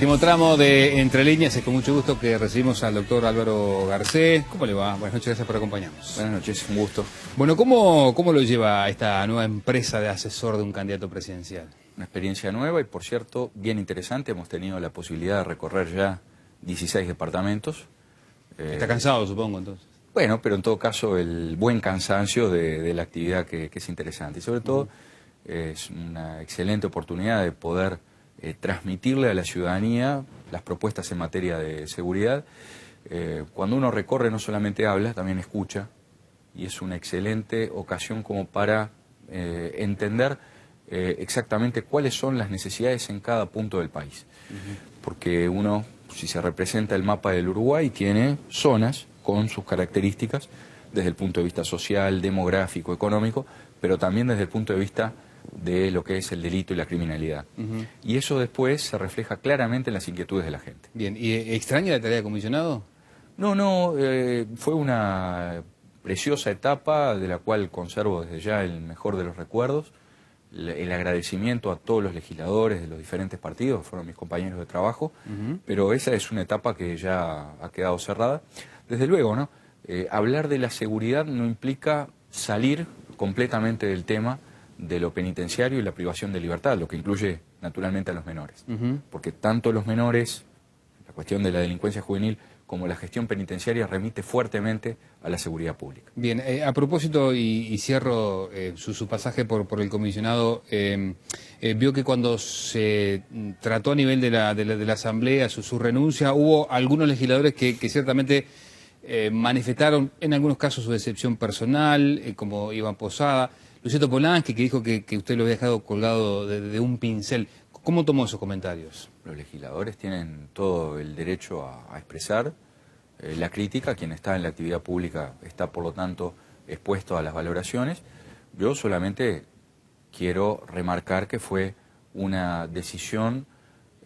Último tramo de Entre Líneas, es con mucho gusto que recibimos al doctor Álvaro Garcés. ¿Cómo le va? Buenas noches, gracias por acompañarnos. Buenas noches, un gusto. Bueno, ¿cómo lo lleva esta nueva empresa de asesor de un candidato presidencial? Una experiencia nueva y, por cierto, bien interesante. Hemos tenido la posibilidad de recorrer ya 16 departamentos. Está cansado, supongo, entonces. Bueno, pero en todo caso el buen cansancio de la actividad que es interesante. Y sobre todo es una excelente oportunidad de poder transmitirle a la ciudadanía las propuestas en materia de seguridad. Cuando uno recorre no solamente habla, también escucha, y es una excelente ocasión como para entender exactamente cuáles son las necesidades en cada punto del país. Porque uno, si se representa el mapa del Uruguay, tiene zonas con sus características desde el punto de vista social, demográfico, económico, pero también desde el punto de vista de lo que es el delito y la criminalidad. Y eso después se refleja claramente en las inquietudes de la gente. Bien, ¿y extraña la tarea de comisionado? No, fue una preciosa etapa de la cual conservo desde ya el mejor de los recuerdos, el agradecimiento a todos los legisladores de los diferentes partidos, fueron mis compañeros de trabajo, pero esa es una etapa que ya ha quedado cerrada. Desde luego, ¿no? Hablar de la seguridad no implica salir completamente del tema de lo penitenciario y la privación de libertad, lo que incluye naturalmente a los menores. Porque tanto los menores, la cuestión de la delincuencia juvenil, como la gestión penitenciaria remite fuertemente a la seguridad pública. Bien, a propósito, y cierro su pasaje por el comisionado, vio que cuando se trató a nivel de la Asamblea su renuncia, hubo algunos legisladores que ciertamente manifestaron en algunos casos su decepción personal, como Iván Posada, Luciano Polanski, que dijo que usted lo había dejado colgado de un pincel. ¿Cómo tomó esos comentarios? Los legisladores tienen todo el derecho a expresar la crítica. Quien está en la actividad pública está, por lo tanto, expuesto a las valoraciones. Yo solamente quiero remarcar que fue una decisión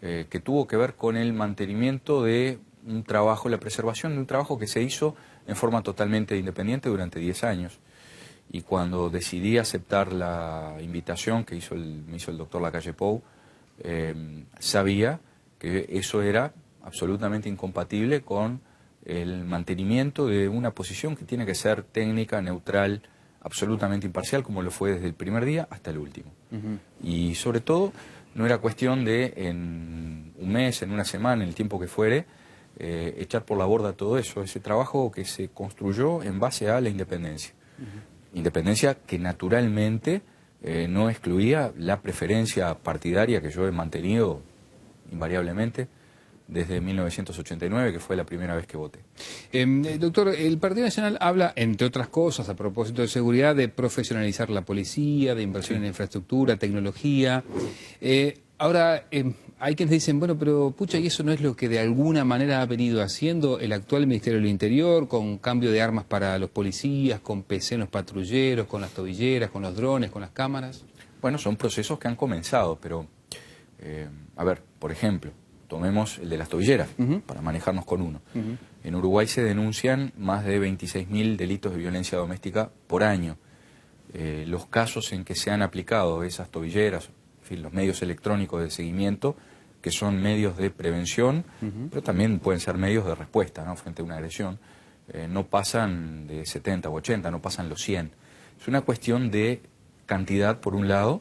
que tuvo que ver con el mantenimiento de un trabajo, la preservación de un trabajo que se hizo en forma totalmente independiente durante 10 años. Y cuando decidí aceptar la invitación que me hizo el doctor Lacalle Pou, sabía que eso era absolutamente incompatible con el mantenimiento de una posición que tiene que ser técnica, neutral, absolutamente imparcial, como lo fue desde el primer día hasta el último. Y sobre todo, no era cuestión de en un mes, en una semana, en el tiempo que fuere, echar por la borda todo eso, ese trabajo que se construyó en base a la independencia. Independencia que naturalmente no excluía la preferencia partidaria que yo he mantenido invariablemente desde 1989, que fue la primera vez que voté. Doctor, el Partido Nacional habla, entre otras cosas, a propósito de seguridad, de profesionalizar la policía, de inversión en infraestructura, tecnología. Ahora, hay quienes dicen, bueno, pero pucha, ¿y eso no es lo que de alguna manera ha venido haciendo el actual Ministerio del Interior, con cambio de armas para los policías, con PC en los patrulleros, con las tobilleras, con los drones, con las cámaras? Bueno, son procesos que han comenzado, pero, a ver, por ejemplo, tomemos el de las tobilleras, para manejarnos con uno. En Uruguay se denuncian más de 26.000 delitos de violencia doméstica por año. Los casos en que se han aplicado esas tobilleras, en fin, los medios electrónicos de seguimiento, que son medios de prevención, pero también pueden ser medios de respuesta, ¿no?, frente a una agresión, no pasan de 70 o 80, no pasan los 100. Es una cuestión de cantidad, por un lado,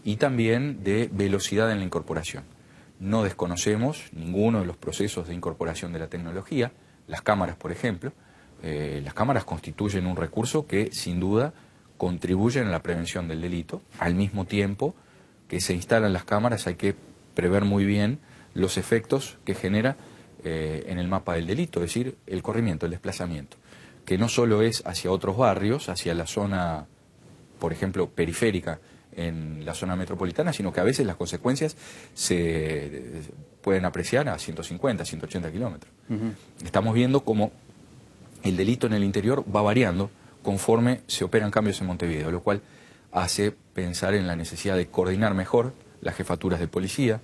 y también de velocidad en la incorporación. No desconocemos ninguno de los procesos de incorporación de la tecnología. Las cámaras, por ejemplo, las cámaras constituyen un recurso que, sin duda, contribuyen a la prevención del delito. Al mismo tiempo que se instalan las cámaras, hay que prever muy bien los efectos que genera en el mapa del delito, es decir, el corrimiento, el desplazamiento, que no solo es hacia otros barrios, hacia la zona, por ejemplo, periférica en la zona metropolitana, sino que a veces las consecuencias se pueden apreciar a 150, 180 kilómetros. Estamos viendo cómo el delito en el interior va variando conforme se operan cambios en Montevideo, lo cual hace pensar en la necesidad de coordinar mejor las jefaturas de policía,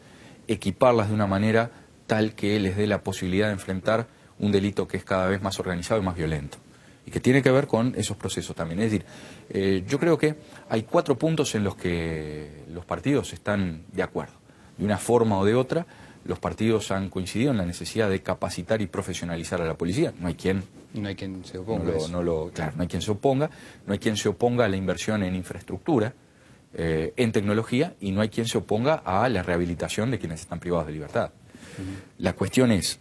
equiparlas de una manera tal que les dé la posibilidad de enfrentar un delito que es cada vez más organizado y más violento, y que tiene que ver con esos procesos también. Es decir, yo creo que hay 4 puntos en los que los partidos están de acuerdo. De una forma o de otra, los partidos han coincidido en la necesidad de capacitar y profesionalizar a la policía. No hay quien se oponga a eso. Claro, no hay quien se oponga, no hay quien se oponga a la inversión en infraestructura, en tecnología, y no hay quien se oponga a la rehabilitación de quienes están privados de libertad. La cuestión es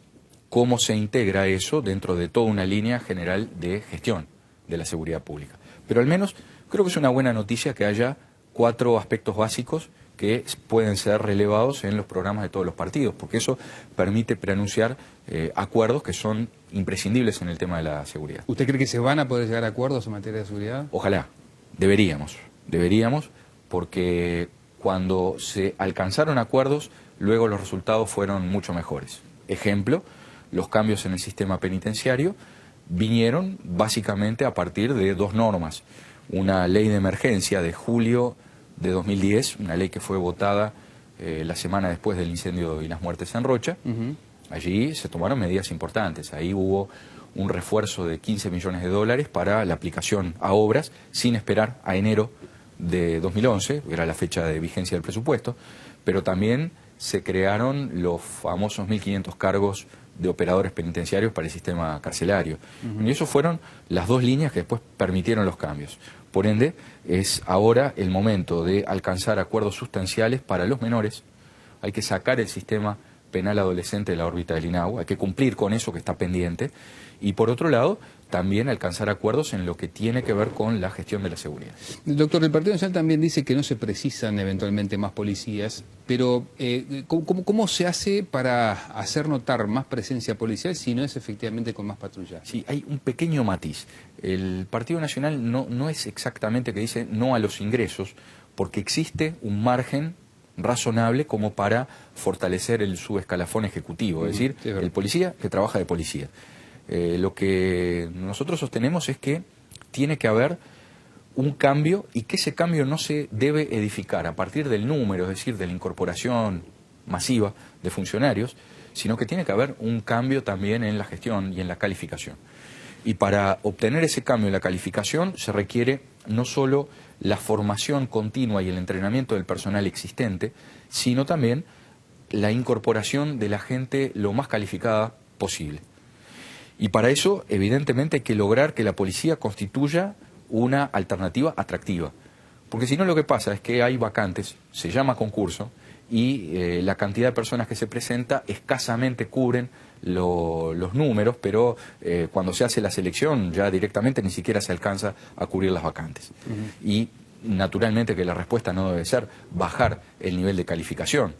cómo se integra eso dentro de toda una línea general de gestión de la seguridad pública. Pero al menos creo que es una buena noticia que haya 4 aspectos básicos que pueden ser relevados en los programas de todos los partidos, porque eso permite preanunciar acuerdos que son imprescindibles en el tema de la seguridad. ¿Usted cree que se van a poder llegar a acuerdos en materia de seguridad? Ojalá, deberíamos, porque cuando se alcanzaron acuerdos, luego los resultados fueron mucho mejores. Ejemplo, los cambios en el sistema penitenciario vinieron básicamente a partir de 2 normas. Una ley de emergencia de julio de 2010, una ley que fue votada la semana después del incendio y las muertes en Rocha. Allí se tomaron medidas importantes. Ahí hubo un refuerzo de 15 millones de dólares para la aplicación a obras, sin esperar a enero de 2011, era la fecha de vigencia del presupuesto, pero también se crearon los famosos 1.500 cargos de operadores penitenciarios para el sistema carcelario. Y eso fueron las 2 líneas que después permitieron los cambios. Por ende, es ahora el momento de alcanzar acuerdos sustanciales para los menores. Hay que sacar el sistema penal adolescente de la órbita del INAU, hay que cumplir con eso que está pendiente. Y por otro lado, también alcanzar acuerdos en lo que tiene que ver con la gestión de la seguridad. Doctor, el Partido Nacional también dice que no se precisan eventualmente más policías, pero ¿cómo se hace para hacer notar más presencia policial si no es efectivamente con más patrullas? Sí, hay un pequeño matiz. El Partido Nacional no es exactamente que dice no a los ingresos, porque existe un margen razonable como para fortalecer el subescalafón ejecutivo, es decir, el policía que trabaja de policía. Lo que nosotros sostenemos es que tiene que haber un cambio y que ese cambio no se debe edificar a partir del número, es decir, de la incorporación masiva de funcionarios, sino que tiene que haber un cambio también en la gestión y en la calificación. Y para obtener ese cambio en la calificación se requiere no solo la formación continua y el entrenamiento del personal existente, sino también la incorporación de la gente lo más calificada posible. Y para eso, evidentemente, hay que lograr que la policía constituya una alternativa atractiva. Porque si no, lo que pasa es que hay vacantes, se llama concurso, y la cantidad de personas que se presenta escasamente cubren los números, pero cuando se hace la selección ya directamente ni siquiera se alcanza a cubrir las vacantes. Y naturalmente que la respuesta no debe ser bajar el nivel de calificación.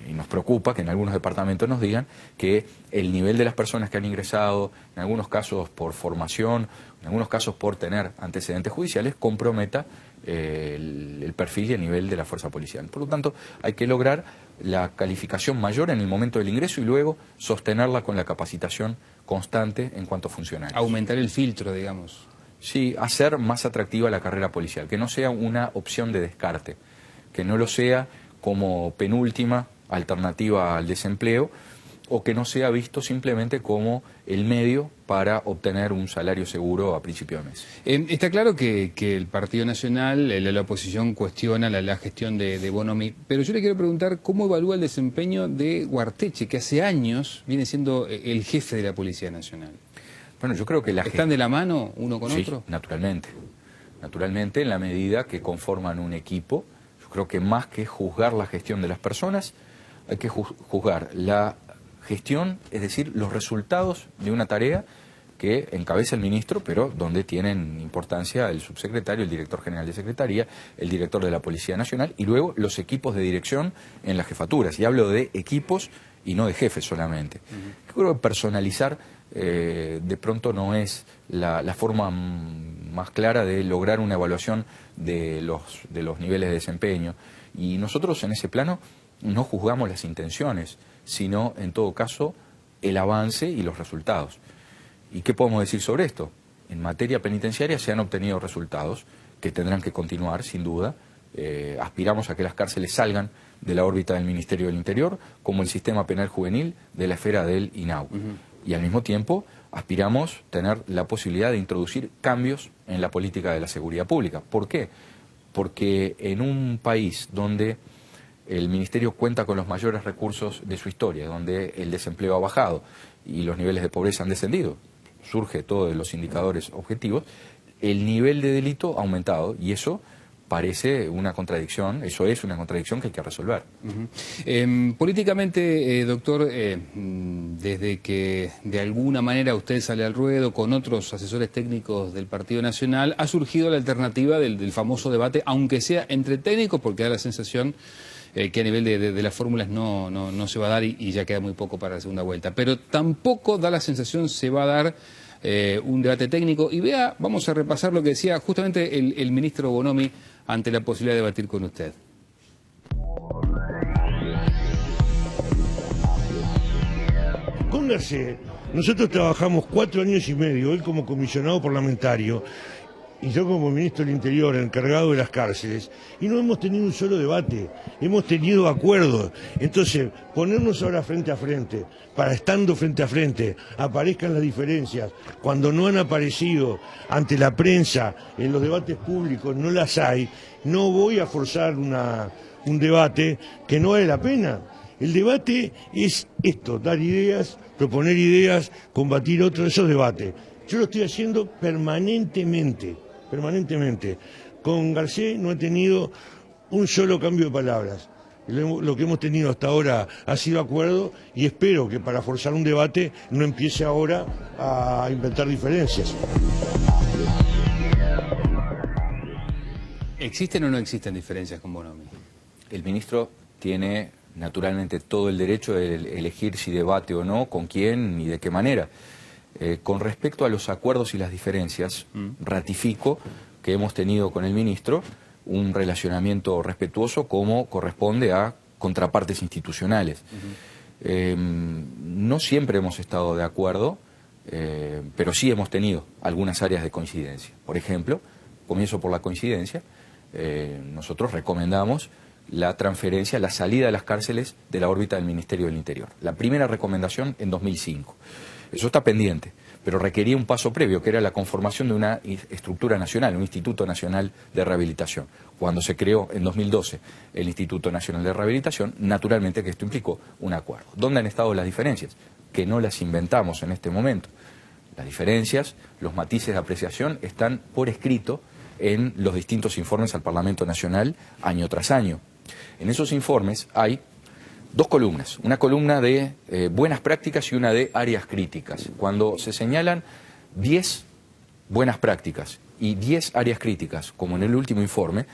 Y nos preocupa que en algunos departamentos nos digan que el nivel de las personas que han ingresado, en algunos casos por formación, en algunos casos por tener antecedentes judiciales, comprometa el perfil y el nivel de la fuerza policial. Por lo tanto, hay que lograr la calificación mayor en el momento del ingreso y luego sostenerla con la capacitación constante en cuanto a funcionarios. Aumentar el filtro, digamos. Sí, hacer más atractiva la carrera policial, que no sea una opción de descarte, que no lo sea como penúltima alternativa al desempleo, o que no sea visto simplemente como el medio para obtener un salario seguro a principio de mes. Está claro que el Partido Nacional, la oposición cuestiona la gestión de Bonomi, pero yo le quiero preguntar cómo evalúa el desempeño de Guarteche, que hace años viene siendo el jefe de la Policía Nacional. Bueno, yo creo que ¿Están de la mano uno con otro? Naturalmente. Naturalmente, en la medida que conforman un equipo. Yo creo que más que juzgar la gestión de las personas, hay que juzgar la gestión, es decir, los resultados de una tarea que encabeza el ministro, pero donde tienen importancia el subsecretario, el director general de secretaría, el director de la Policía Nacional y luego los equipos de dirección en las jefaturas. Y hablo de equipos y no de jefes solamente. Yo creo que personalizar de pronto no es la forma más clara de lograr una evaluación de los niveles de desempeño. Y nosotros en ese plano no juzgamos las intenciones, sino en todo caso el avance y los resultados. ¿Y qué podemos decir sobre esto? En materia penitenciaria se han obtenido resultados que tendrán que continuar, sin duda. Aspiramos a que las cárceles salgan de la órbita del Ministerio del Interior, como el sistema penal juvenil de la esfera del INAU. Y al mismo tiempo aspiramos a tener la posibilidad de introducir cambios en la política de la seguridad pública. ¿Por qué? Porque en un país donde el Ministerio cuenta con los mayores recursos de su historia, donde el desempleo ha bajado y los niveles de pobreza han descendido. Surge todo de los indicadores objetivos. El nivel de delito ha aumentado y eso parece una contradicción, eso es una contradicción que hay que resolver. Políticamente, doctor, desde que de alguna manera usted sale al ruedo con otros asesores técnicos del Partido Nacional, ha surgido la alternativa del famoso debate, aunque sea entre técnicos, porque da la sensación que a nivel de las fórmulas no se va a dar y ya queda muy poco para la segunda vuelta. Pero tampoco da la sensación se va a dar un debate técnico. Y vamos a repasar lo que decía justamente el ministro Bonomi ante la posibilidad de debatir con usted. Con Garcés, nosotros trabajamos 4 años y medio, él como comisionado parlamentario y yo como ministro del Interior, encargado de las cárceles, y no hemos tenido un solo debate, hemos tenido acuerdos. Entonces, ponernos ahora frente a frente, para estando frente a frente, aparezcan las diferencias, cuando no han aparecido ante la prensa, en los debates públicos, no las hay, no voy a forzar un debate que no vale la pena. El debate es esto, dar ideas, proponer ideas, combatir otros de esos debates. Yo lo estoy haciendo permanentemente. Con Garcés no he tenido un solo cambio de palabras. Lo que hemos tenido hasta ahora ha sido acuerdo y espero que para forzar un debate no empiece ahora a inventar diferencias. ¿Existen o no existen diferencias con Bonomi? El ministro tiene naturalmente todo el derecho de elegir si debate o no, con quién y de qué manera. Con respecto a los acuerdos y las diferencias, ratifico que hemos tenido con el ministro un relacionamiento respetuoso como corresponde a contrapartes institucionales. No siempre hemos estado de acuerdo, pero sí hemos tenido algunas áreas de coincidencia. Por ejemplo, comienzo por la coincidencia, nosotros recomendamos la transferencia, la salida de las cárceles de la órbita del Ministerio del Interior. La primera recomendación en 2005. Eso está pendiente, pero requería un paso previo, que era la conformación de una estructura nacional, un Instituto Nacional de Rehabilitación. Cuando se creó en 2012 el Instituto Nacional de Rehabilitación, naturalmente que esto implicó un acuerdo. ¿Dónde han estado las diferencias? Que no las inventamos en este momento. Las diferencias, los matices de apreciación están por escrito en los distintos informes al Parlamento Nacional año tras año. En esos informes hay 2 columnas, una columna de buenas prácticas y una de áreas críticas. Cuando se señalan 10 buenas prácticas y 10 áreas críticas, como en el último informe,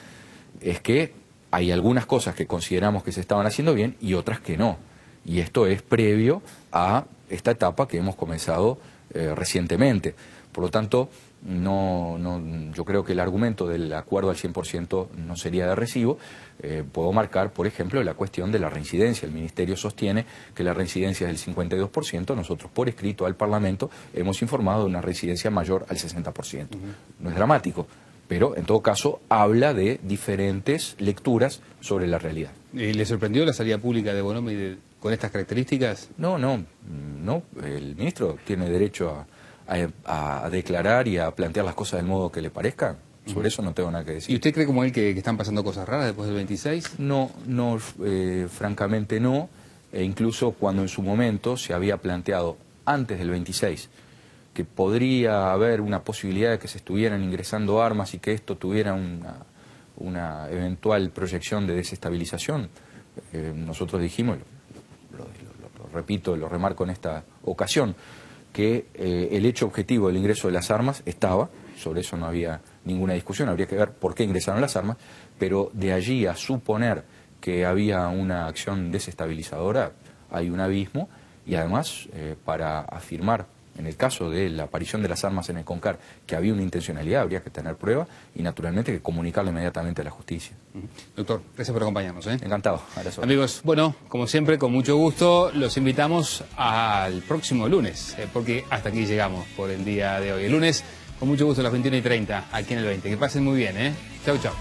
es que hay algunas cosas que consideramos que se estaban haciendo bien y otras que no. Y esto es previo a esta etapa que hemos comenzado recientemente. Por lo tanto, yo creo que el argumento del acuerdo al 100% no sería de recibo. Puedo marcar, por ejemplo, la cuestión de la reincidencia. El Ministerio sostiene que la reincidencia es del 52%. Nosotros, por escrito al Parlamento, hemos informado de una reincidencia mayor al 60%. No es dramático, pero en todo caso habla de diferentes lecturas sobre la realidad. ¿Y le sorprendió la salida pública de Bonomi con estas características? No. El ministro tiene derecho a declarar y a plantear las cosas del modo que le parezca. Sobre eso no tengo nada que decir. ¿Y usted cree como él que están pasando cosas raras después del 26? No, francamente no. E incluso cuando en su momento se había planteado antes del 26 que podría haber una posibilidad de que se estuvieran ingresando armas y que esto tuviera una eventual proyección de desestabilización, nosotros dijimos, lo repito, lo remarco en esta ocasión, que el hecho objetivo del ingreso de las armas estaba, sobre eso no había ninguna discusión, habría que ver por qué ingresaron las armas, pero de allí a suponer que había una acción desestabilizadora, hay un abismo, y además, para afirmar, en el caso de la aparición de las armas en el CONCAR, que había una intencionalidad, habría que tener prueba y naturalmente que comunicarlo inmediatamente a la justicia. Doctor, gracias por acompañarnos. Encantado. Amigos, bueno, como siempre, con mucho gusto, los invitamos al próximo lunes, porque hasta aquí llegamos por el día de hoy. El lunes, con mucho gusto, a las 21:30, aquí en el 20. Que pasen muy bien, Chau, chau.